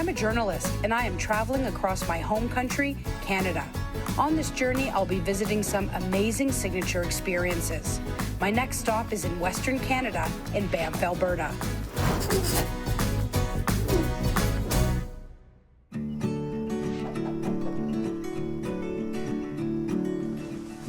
I'm a journalist, and I am traveling across my home country, Canada. On this journey, I'll be visiting some amazing signature experiences. My next stop is in Western Canada, in Banff, Alberta.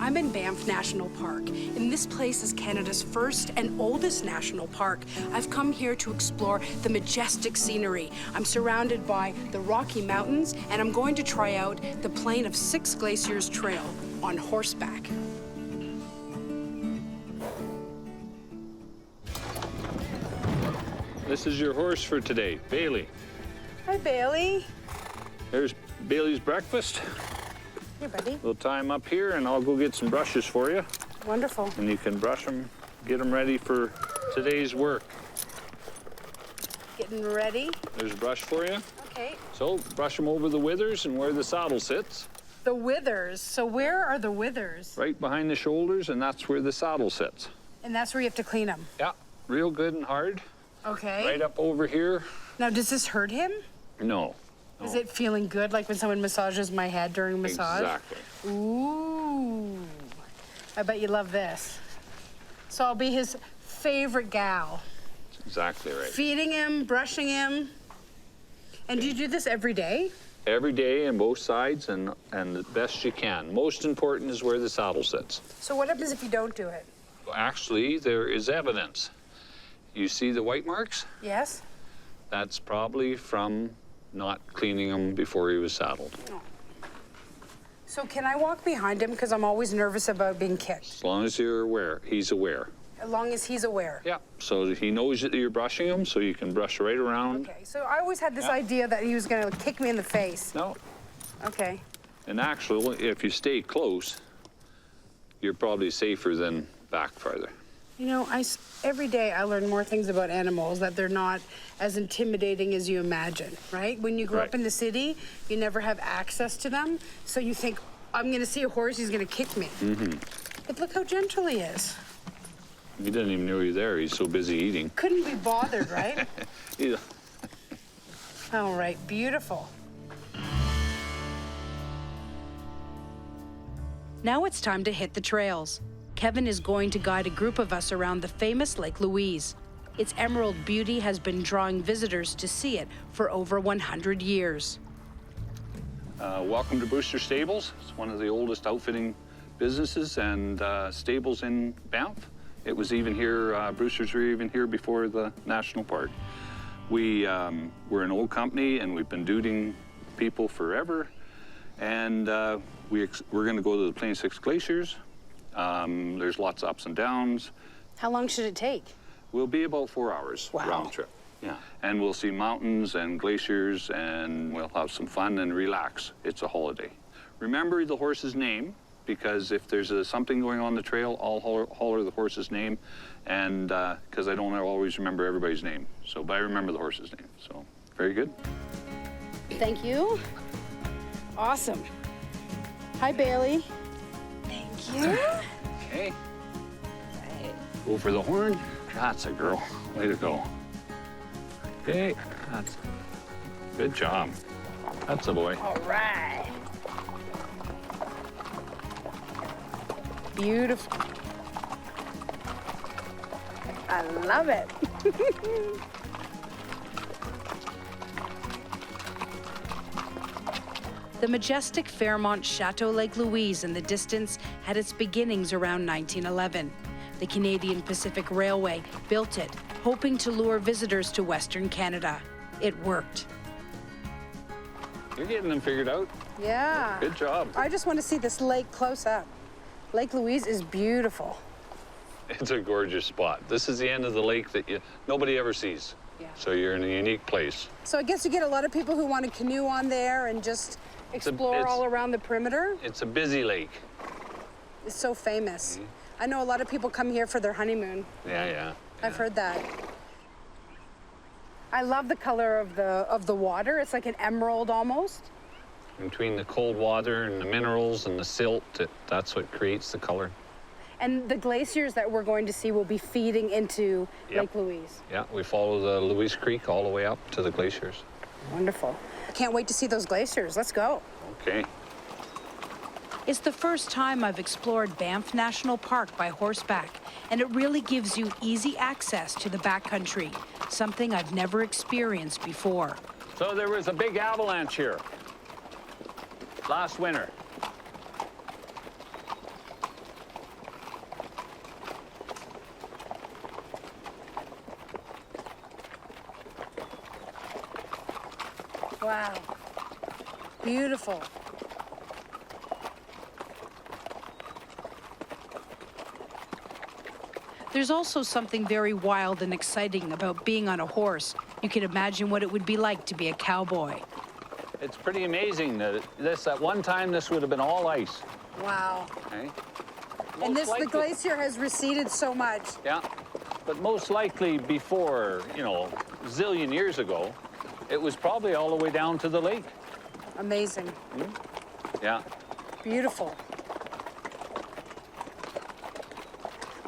I'm in Banff National Park, and this place is Canada's first and oldest national park. I've come here to explore the majestic scenery. I'm surrounded by the Rocky Mountains, and I'm going to try out the Plain of Six Glaciers Trail on horseback. This is your horse for today, Bailey. Hi, Bailey. There's Bailey's breakfast. Here, buddy. We'll tie him up here, and I'll go get some brushes for you. Wonderful. And you can brush them, get them ready for today's work. Getting ready. There's a brush for you. Okay. So brush them over the withers and where the saddle sits. The withers. So where are the withers? Right behind the shoulders, and that's where the saddle sits. And that's where you have to clean them. Yeah, real good and hard. Okay. Right up over here. Now, does this hurt him? No. Is it feeling good, like when someone massages my head during a massage? Exactly. Ooh. I bet you love this. So I'll be his favorite gal. That's exactly right. Feeding him, brushing him. And do you do this every day? Every day on both sides and the best you can. Most important is where the saddle sits. So what happens if you don't do it? Actually, there is evidence. You see the white marks? Yes. That's probably from not cleaning him before he was saddled. Oh. So can I walk behind him? Because I'm always nervous about being kicked. As long as you're aware, he's aware. As long as he's aware. Yeah, so he knows that you're brushing him, so you can brush right around. Okay, so I always had this idea that he was gonna kick me in the face. No. Okay. And actually, if you stay close, you're probably safer than back farther. You know, every day I learn more things about animals, that they're not as intimidating as you imagine, right? When you grow up in the city, you never have access to them, so you think, I'm gonna see a horse, he's gonna kick me. Mm-hmm. But look how gentle he is. He didn't even know you were there. He's so busy eating. Couldn't be bothered, right? Yeah. All right, beautiful. Now it's time to hit the trails. Kevin is going to guide a group of us around the famous Lake Louise. Its emerald beauty has been drawing visitors to see it for over 100 years. Welcome to Brewster Stables. It's one of the oldest outfitting businesses and stables in Banff. It was even here, Brewsters were even here before the National Park. We're an old company, and we've been duting people forever. And we're going to go to the Plain Six Glaciers. There's lots of ups and downs. How long should it take? We'll be about 4 hours round trip. Yeah. And we'll see mountains and glaciers, and we'll have some fun and relax. It's a holiday. Remember the horse's name, because if there's something going on the trail, I'll holler the horse's name, and because I don't always remember everybody's name. So, but I remember the horse's name. So, very good. Thank you. Awesome. Hi, Bailey. Thank you. Okay. Go for the horn. That's a girl. Way to go. Okay. That's good job. That's a boy. All right. Beautiful. I love it. The majestic Fairmont Chateau Lake Louise in the distance had its beginnings around 1911. The Canadian Pacific Railway built it, hoping to lure visitors to Western Canada. It worked. You're getting them figured out. Yeah. Good job. I just want to see this lake close up. Lake Louise is beautiful. It's a gorgeous spot. This is the end of the lake that nobody ever sees. Yeah. So you're in a unique place. So I guess you get a lot of people who want to canoe on there and just explore all around the perimeter. It's a busy lake. It's so famous. I know a lot of people come here for their honeymoon. Yeah. I've heard that. I love the color of the water. It's like an emerald almost. Between the cold water and the minerals and the silt, that's what creates the color. And the glaciers that we're going to see will be feeding into Lake Louise. Yeah, we follow the Louise Creek all the way up to the glaciers. Wonderful. Can't wait to see those glaciers. Let's go. Okay. It's the first time I've explored Banff National Park by horseback, and it really gives you easy access to the backcountry, something I've never experienced before. So there was a big avalanche here last winter. Wow. Beautiful. There's also something very wild and exciting about being on a horse. You can imagine what it would be like to be a cowboy. It's pretty amazing that at one time this would have been all ice. Wow. Okay? And Most the glacier has receded so much. Yeah, but most likely before, you know, a zillion years ago, it was probably all the way down to the lake. Amazing. Yeah. Beautiful.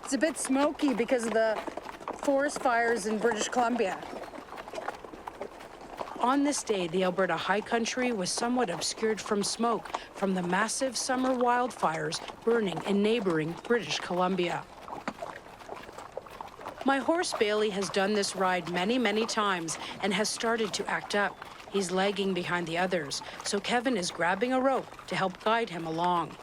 It's a bit smoky because of the forest fires in British Columbia. On this day, the Alberta High Country was somewhat obscured from smoke from the massive summer wildfires burning in neighboring British Columbia. My horse Bailey has done this ride many, many times and has started to act up. He's lagging behind the others, so Kevin is grabbing a rope to help guide him along.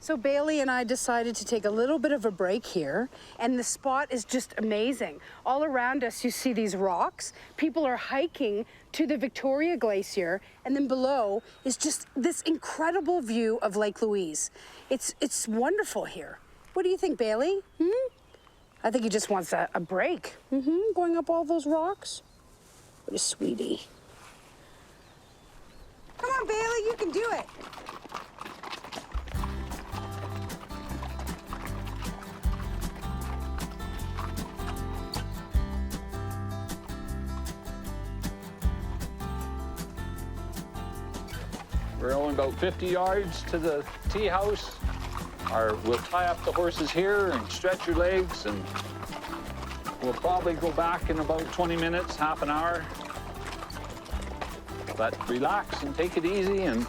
So Bailey and I decided to take a little bit of a break here, and the spot is just amazing. All around us, you see these rocks. People are hiking to the Victoria Glacier, and then below is just this incredible view of Lake Louise. It's wonderful here. What do you think, Bailey? I think he just wants a break. Going up all those rocks. What a sweetie. Come on, Bailey, you can do it. We're only about 50 yards to the tea house. We'll tie up the horses here and stretch your legs, and we'll probably go back in about 20 minutes, half an hour. But relax and take it easy and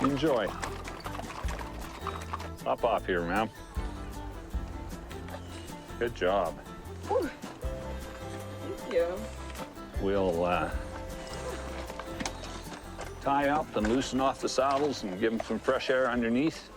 enjoy. Hop off here, ma'am. Good job. Thank you. We'll tie up and loosen off the saddles and give them some fresh air underneath.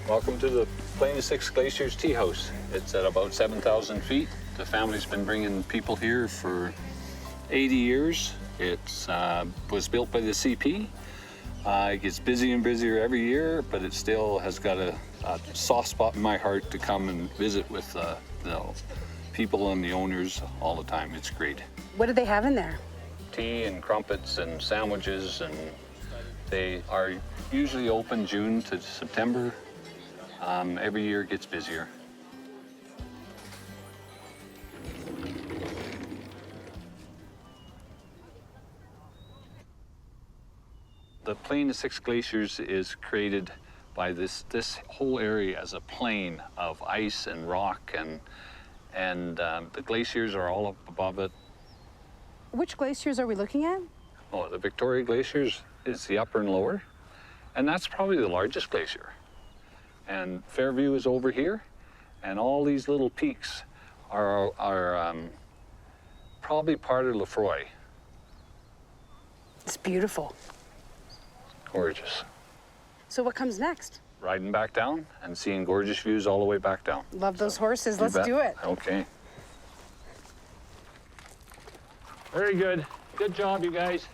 Welcome to the Plain of Six Glaciers Tea House. It's at about 7,000 feet. The family's been bringing people here for 80 years. It was built by the CP. It gets busier and busier every year, but it still has got a soft spot in my heart to come and visit with the people and the owners all the time. It's great. What do they have in there? Tea and crumpets and sandwiches, and they are usually open June to September. Every year it gets busier. The Plain of Six Glaciers is created by this whole area as a plain of ice and rock, and the glaciers are all up above it. Which glaciers are we looking at? Oh, the Victoria Glaciers is the upper and lower, and that's probably the largest glacier. And Fairview is over here, and all these little peaks are probably part of Lefroy. It's beautiful. Gorgeous. So what comes next? Riding back down and seeing gorgeous views all the way back down. Love those horses. You Let's bet. do it. Okay. Very good. Good job, you guys.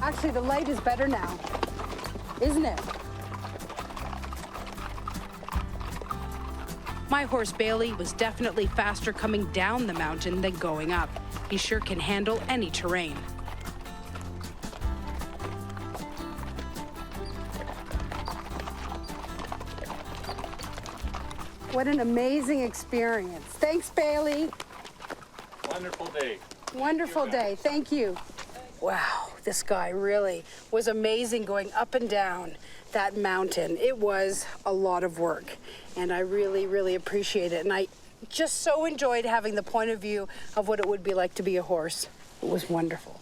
Actually, the light is better now, isn't it? My horse Bailey was definitely faster coming down the mountain than going up. He sure can handle any terrain. What an amazing experience. Thanks, Bailey. Wonderful day. Wonderful day. Thank you. Wow, this guy really was amazing going up and down that mountain. It was a lot of work, and I really, really appreciate it. And I just so enjoyed having the point of view of what it would be like to be a horse. It was wonderful.